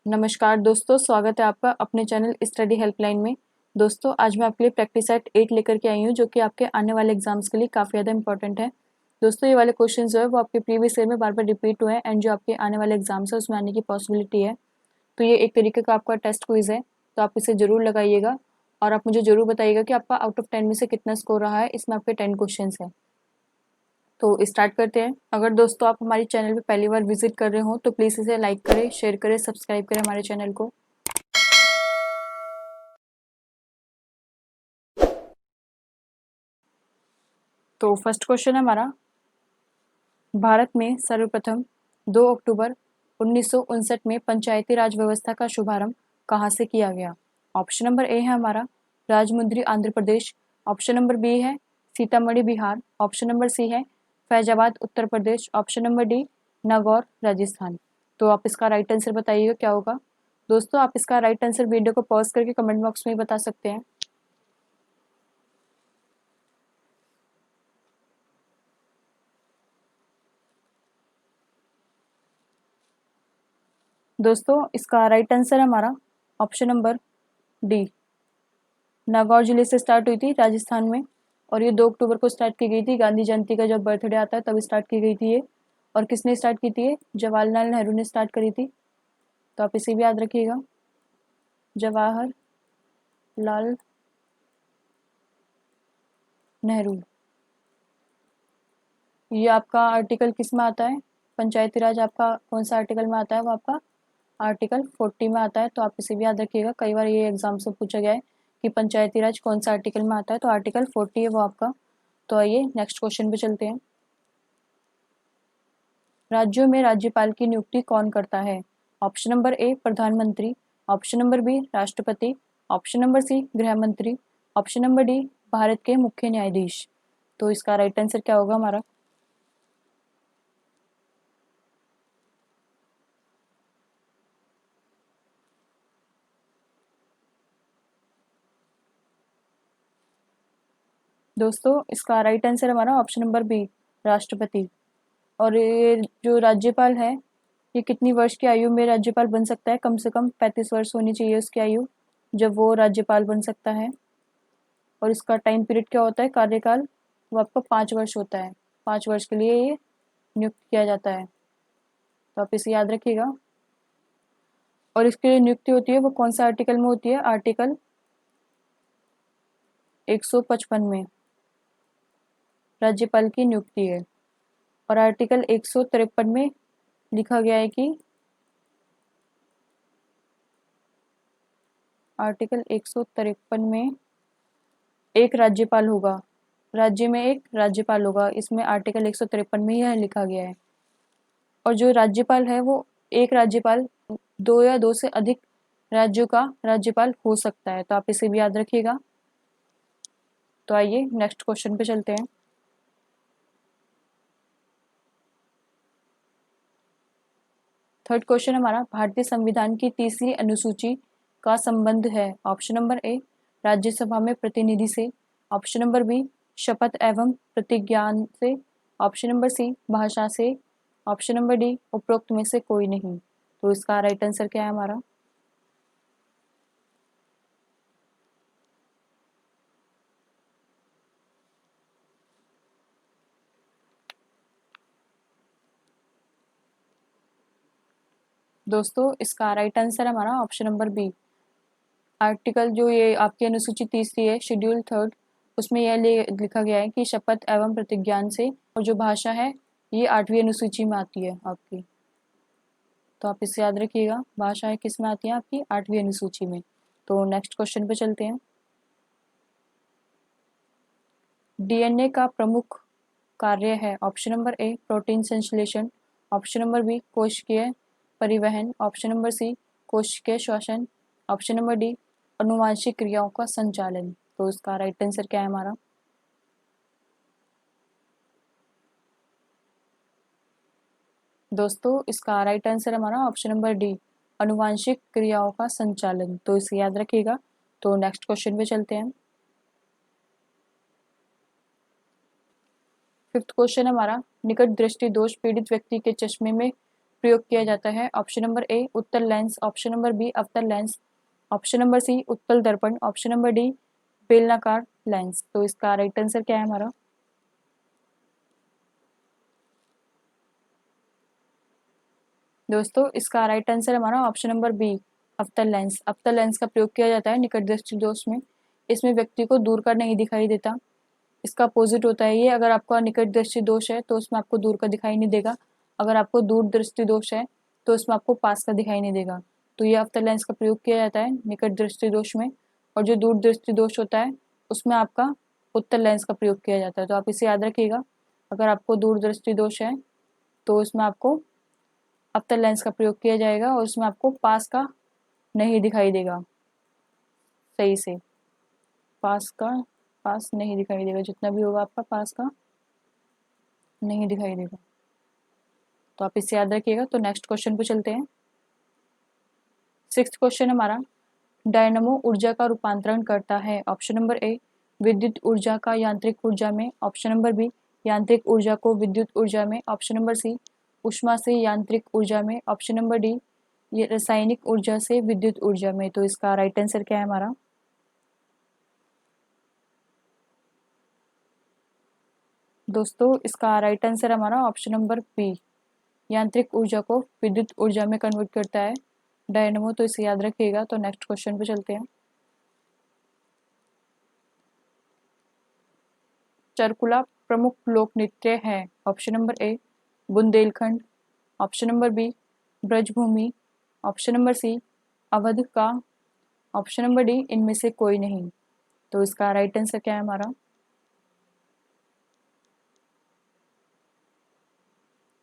नमस्कार दोस्तों, स्वागत है आपका अपने चैनल स्टडी हेल्पलाइन में। दोस्तों, आज मैं आपके लिए प्रैक्टिस सेट 8 लेकर के आई हूँ, जो कि आपके आने वाले एग्जाम्स के लिए काफ़ी ज़्यादा इंपॉर्टेंट है। दोस्तों, ये वाले क्वेश्चन जो है वो आपके प्रीवियस ईयर में बार बार रिपीट हुए हैं एंड जो आपके आने वाले एग्जाम्स है उसमें आने की पॉसिबिलिटी है। तो ये एक तरीके का आपका टेस्ट क्विज है, तो आप इसे ज़रूर लगाइएगा और आप मुझे ज़रूर बताइएगा कि आपका आउट ऑफ 10 में से कितना स्कोर रहा है। इसमें आपके 10 क्वेश्चन है। तो स्टार्ट करते हैं। अगर दोस्तों आप हमारे चैनल पे पहली बार विजिट कर रहे हो तो प्लीज़ इसे लाइक करें, शेयर करें, सब्सक्राइब करें हमारे चैनल को। तो फर्स्ट क्वेश्चन है हमारा, भारत में सर्वप्रथम 2 अक्टूबर 1959 में पंचायती राज व्यवस्था का शुभारंभ कहाँ से किया गया? ऑप्शन नंबर ए है हमारा Rajahmundry Andhra Pradesh, option number B है Sitamarhi Bihar, option number C है Faizabad Uttar Pradesh, option number D Nagaur Rajasthan. तो आप इसका राइट आंसर बताइएगा क्या होगा। दोस्तों, आप इसका राइट आंसर वीडियो को पॉज करके कमेंट बॉक्स में बता सकते हैं। दोस्तों, इसका राइट आंसर है हमारा ऑप्शन नंबर डी, नागौर जिले से स्टार्ट हुई थी राजस्थान में, और ये 2 अक्टूबर को स्टार्ट की गई थी। गांधी जयंती का जब बर्थडे आता है तब स्टार्ट की गई थी ये। और किसने स्टार्ट की थी ये? जवाहरलाल नेहरू ने स्टार्ट करी थी। तो आप इसे भी याद रखिएगा, जवाहर लाल नेहरू। ये आपका आर्टिकल किस में आता है? पंचायती राज आपका कौन सा आर्टिकल में आता है? वो आपका आर्टिकल 40 में आता है। तो आप इसे भी याद रखिएगा, कई बार ये एग्जाम से पूछा गया है कि पंचायती राज कौन सा आर्टिकल में आता है, तो आर्टिकल 40 है वो आपका। तो आइए नेक्स्ट क्वेश्चन पे चलते हैं। राज्यों में राज्यपाल की नियुक्ति कौन करता है? ऑप्शन नंबर ए प्रधानमंत्री, ऑप्शन नंबर बी राष्ट्रपति, ऑप्शन नंबर सी गृह मंत्री, ऑप्शन नंबर डी भारत के मुख्य न्यायाधीश। तो इसका राइट आंसर क्या होगा हमारा? दोस्तों, इसका राइट आंसर हमारा ऑप्शन नंबर बी राष्ट्रपति। और ये जो राज्यपाल है, ये कितनी वर्ष की आयु में राज्यपाल बन सकता है? कम से कम 35 वर्ष होनी चाहिए उसकी आयु जब वो राज्यपाल बन सकता है। और इसका टाइम पीरियड क्या होता है, कार्यकाल? वो आपका 5 वर्ष होता है। 5 वर्ष के लिए ये नियुक्त किया जाता है। तो आप इसे याद रखिएगा। और इसकी जो नियुक्ति होती है वो कौन सा आर्टिकल में होती है? आर्टिकल 155 में राज्यपाल की नियुक्ति है। और आर्टिकल 153 में लिखा गया है कि आर्टिकल 153 में एक राज्यपाल होगा, राज्य में एक राज्यपाल होगा। इसमें आर्टिकल 153 में यह लिखा गया है। और जो राज्यपाल है वो एक राज्यपाल 2 या 2 से अधिक राज्यों का राज्यपाल हो सकता है। तो आप इसे भी याद रखिएगा। तो आइए नेक्स्ट क्वेश्चन पे चलते हैं। थर्ड क्वेश्चन हमारा, भारतीय संविधान की तीसरी अनुसूची का संबंध है। ऑप्शन नंबर ए राज्यसभा में प्रतिनिधि से, ऑप्शन नंबर बी शपथ एवं प्रतिज्ञान से, ऑप्शन नंबर सी भाषा से, ऑप्शन नंबर डी उपरोक्त में से कोई नहीं। तो इसका राइट आंसर क्या है हमारा? दोस्तों, इसका राइट आंसर हमारा ऑप्शन नंबर बी। आर्टिकल जो ये आपकी अनुसूची तीसरी है, शेड्यूल थर्ड, उसमें यह लिखा गया है कि शपथ एवं प्रतिज्ञान से। और जो भाषा है ये 8वीं अनुसूची में आती है आपकी। तो आप इसे याद रखिएगा, भाषाएं किस में आती हैं? आपकी 8वीं अनुसूची में। तो नेक्स्ट क्वेश्चन पे चलते हैं। डीएनए का प्रमुख कार्य है। ऑप्शन नंबर ए प्रोटीन संश्लेषण, ऑप्शन नंबर बी कोशिकीय परिवहन, ऑप्शन नंबर सी कोशिकीय श्वसन, ऑप्शन नंबर डी अनुवांशिक क्रियाओं का संचालन। तो इसका राइट आंसर क्या है हमारा? दोस्तों, इसका राइट आंसर हमारा ऑप्शन नंबर डी अनुवांशिक क्रियाओं का संचालन। तो इसे याद रखिएगा। तो नेक्स्ट क्वेश्चन पे चलते हैं। फिफ्थ क्वेश्चन हमारा, निकट दृष्टि दोष पीड़ित व्यक्ति के चश्मे में प्रयोग किया जाता है? ऑप्शन नंबर ए उत्तल लेंस, ऑप्शन नंबर बी अवतल लेंस, ऑप्शन नंबर सी उत्तल दर्पण, ऑप्शन नंबर डी बेलनाकार लेंस। तो इसका राइट आंसर क्या है हमारा? दोस्तों इसका राइट आंसर हमारा ऑप्शन नंबर बी अवतल लेंस। अवतल लेंस का प्रयोग किया जाता है निकट दृष्टि दोष में। इसमें व्यक्ति को दूर का नहीं दिखाई देता। इसका अपोजिट होता है ये, अगर आपका निकट दृष्टि दोष है तो उसमें आपको दूर का दिखाई नहीं देगा, अगर आपको दूर दृष्टि दोष है तो उसमें आपको पास का दिखाई नहीं देगा। तो ये अवतल लेंस का प्रयोग किया जाता है निकट दृष्टि दोष में, और जो दूर दृष्टि दोष होता है उसमें आपका उत्तल लेंस का प्रयोग किया जाता है। तो आप इसे याद रखिएगा, अगर आपको दूर दृष्टि दोष है तो उसमें आपको अवतल लेंस का प्रयोग किया जाएगा और उसमें आपको पास का नहीं दिखाई देगा। सही से पास नहीं दिखाई देगा, जितना भी होगा आपका पास का नहीं दिखाई देगा। तो आप इसे याद रखिएगा। तो नेक्स्ट क्वेश्चन पे चलते हैं। 6th क्वेश्चन हमारा, डायनमो ऊर्जा का रूपांतरण करता है? ऑप्शन नंबर ए विद्युत ऊर्जा का यांत्रिक ऊर्जा में, ऑप्शन नंबर बी यांत्रिक ऊर्जा को विद्युत ऊर्जा में, ऑप्शन नंबर सी ऊष्मा से यांत्रिक ऊर्जा में, ऑप्शन नंबर डी ये रासायनिक ऊर्जा से विद्युत ऊर्जा में। तो इसका राइट आंसर क्या है हमारा? दोस्तों इसका राइट आंसर हमारा ऑप्शन नंबर बी यांत्रिक ऊर्जा को विद्युत ऊर्जा में कन्वर्ट करता है डायनमो। तो इसे याद रखिएगा। तो नेक्स्ट क्वेश्चन पे चलते हैं। चरकुला प्रमुख लोक नृत्य है? Option number A Bundelkhand, option number B Brajbhumi, option number C Awadh का, ऑप्शन नंबर डी इनमें से कोई नहीं। तो इसका राइट आंसर क्या है हमारा?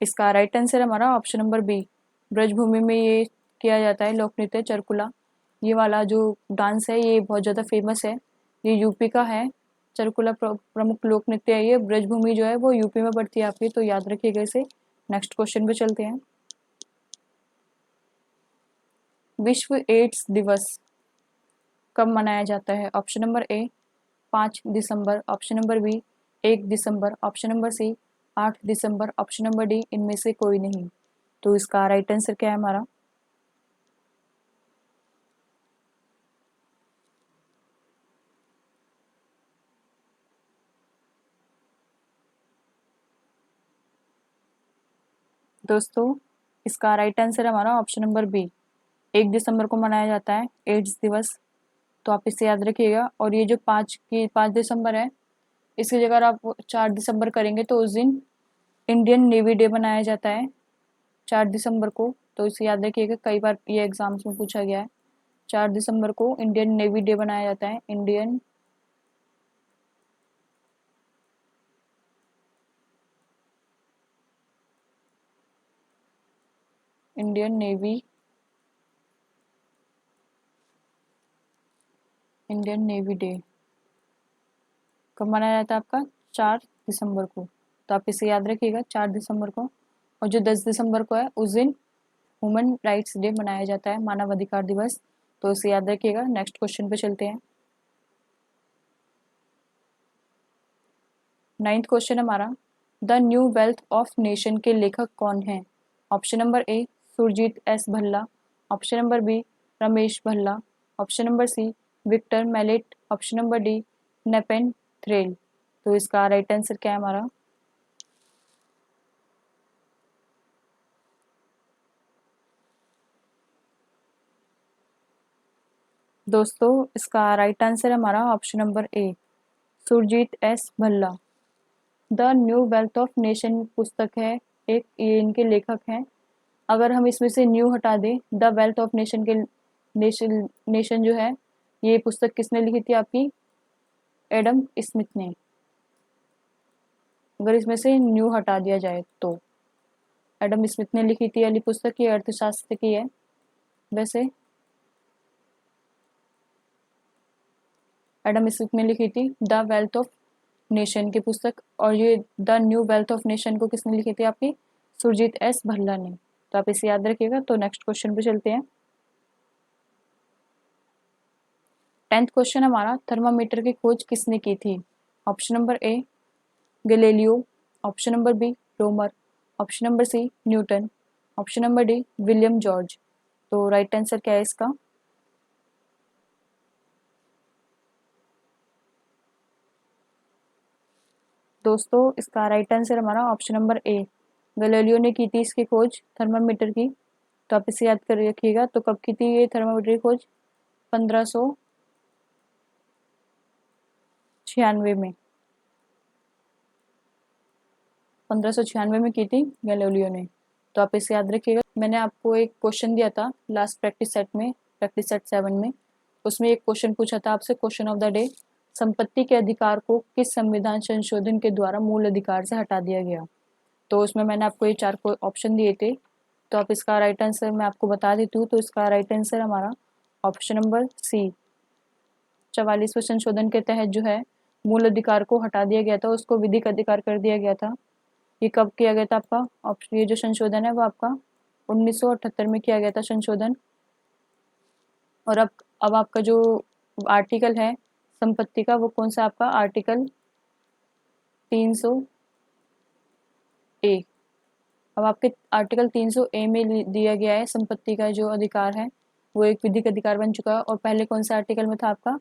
इसका राइट आंसर हमारा ऑप्शन नंबर बी ब्रजभूमि में ये किया जाता है लोक नृत्य चरकुला। ये वाला जो डांस है ये बहुत ज़्यादा फेमस है, ये यूपी का है। चरकुला प्रमुख लोक नृत्य है ये। ब्रजभूमि जो है वो यूपी में पड़ती है आपकी, तो याद रखिएगा इसे। नेक्स्ट क्वेश्चन पे चलते हैं। विश्व एड्स दिवस कब मनाया जाता है? ऑप्शन नंबर ए 5 दिसंबर, ऑप्शन नंबर बी 1 दिसंबर, ऑप्शन नंबर सी 8 दिसंबर, ऑप्शन नंबर डी इनमें से कोई नहीं। तो इसका राइट आंसर क्या है हमारा? दोस्तों इसका राइट आंसर हमारा ऑप्शन नंबर बी 1 दिसंबर को मनाया जाता है एड्स दिवस। तो आप इसे याद रखिएगा। और ये जो 5 दिसंबर है, इसकी जगह आप 4 दिसंबर करेंगे तो उस दिन इंडियन नेवी डे मनाया जाता है 4 दिसंबर को। तो इसे याद रखिएगा, कई बार ये एग्जाम्स में पूछा गया है। 4 दिसंबर को इंडियन नेवी डे मनाया जाता है। इंडियन नेवी डे कब मनाया जाता है आपका? 4 दिसंबर को। तो आप इसे याद रखिएगा 4 दिसंबर को। और जो 10 दिसंबर को है उस दिन ह्यूमन राइट्स डे मनाया जाता है, मानव अधिकार दिवस। तो इसे याद रखिएगा। नेक्स्ट क्वेश्चन पे चलते हैं। 9th क्वेश्चन हमारा, the new wealth of nation के लेखक कौन हैं? Option number A Surjit S Bhalla, option number B Ramesh Bhalla, option number C Victor Mallet, option number D नेपेन थ्रेल। तो इसका राइट आंसर क्या है हमारा? दोस्तों इसका राइट आंसर हमारा option number A Surjit S Bhalla. The new wealth of nation पुस्तक है एक, ये इनके लेखक हैं। अगर हम इसमें से न्यू हटा दें, द वेल्थ ऑफ नेशन के नेशन जो है, ये पुस्तक किसने लिखी थी आपकी? एडम स्मिथ ने। अगर इसमें से न्यू हटा दिया जाए तो एडम स्मिथ ने लिखी थी वाली पुस्तक, ये अर्थशास्त्र की है वैसे। एडम स्मिथ ने लिखी थी द वेल्थ ऑफ नेशन की पुस्तक, और ये the new wealth of nation को किसने लिखी थी आपकी? सुरजीत एस भल्ला ने। तो आप इसे याद रखिएगा। तो नेक्स्ट क्वेश्चन पे चलते हैं। 10th क्वेश्चन हमारा, थर्मामीटर की खोज किसने की थी? Option number A Galileo, option number B Romer, option number C Newton, option number D William George. तो राइट आंसर क्या है इसका? दोस्तों इसका राइट आंसर हमारा ऑप्शन नंबर ए, गैलीलियो ने की थी इसकी खोज थर्मामीटर की। तो आप इसे याद कर रखिएगा। तो कब की थी ये थर्मामीटर की खोज? 1596 में। 1596 में की थी गैलीलियो ने। तो आप इसे याद रखिएगा। मैंने आपको एक क्वेश्चन दिया था लास्ट प्रैक्टिस सेट में, प्रैक्टिस सेट 7 में। उसमें एक क्वेश्चन पूछा था आपसे, क्वेश्चन ऑफ द डे, संपत्ति के अधिकार को किस संविधान संशोधन के द्वारा मूल अधिकार से हटा दिया गया? तो उसमें मैंने आपको ये 4 ऑप्शन दिए थे। तो आप इसका राइट आंसर मैं आपको बता देती हूँ। तो इसका राइट आंसर हमारा ऑप्शन नंबर सी, 44वें संशोधन के तहत जो है मूल अधिकार को हटा दिया गया था, उसको विधिक अधिकार कर दिया गया था। ये कब किया गया था आपका? ऑप्शन, ये जो संशोधन है वो आपका 1978 में किया गया था संशोधन। और अब आपका जो आर्टिकल है संपत्ति का, वो कौन सा आपका? आर्टिकल 300 ए। अब आपके आर्टिकल 300 ए में दिया गया है संपत्ति का जो अधिकार है वो एक विधिक अधिकार बन चुका है। और पहले कौन सा आर्टिकल में था आपका?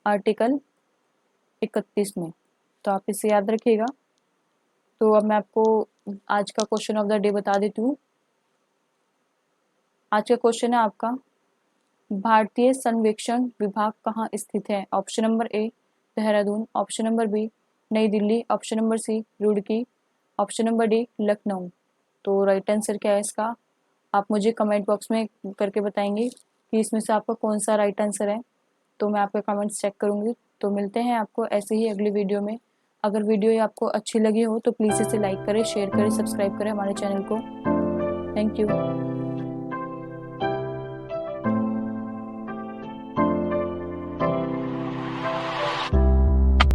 आर्टिकल 31 में। तो आप इसे याद रखिएगा। तो अब मैं आपको आज का क्वेश्चन ऑफ द डे बता देती हूँ। आज का क्वेश्चन है आपका, भारतीय सर्वेक्षण विभाग कहाँ स्थित है? Option number A Dehradun, option number B New Delhi, option number C Roorkee, option number D Lucknow. तो राइट आंसर क्या है इसका? आप मुझे कमेंट बॉक्स में करके बताएंगे कि इसमें से आपका कौन सा राइट आंसर है। तो मैं आपके कमेंट्स चेक करूँगी। तो मिलते हैं आपको ऐसे ही अगली वीडियो में। अगर वीडियो ये आपको अच्छी लगी हो तो प्लीज़ इसे लाइक करें, शेयर करें, सब्सक्राइब करें हमारे चैनल को। Thank you.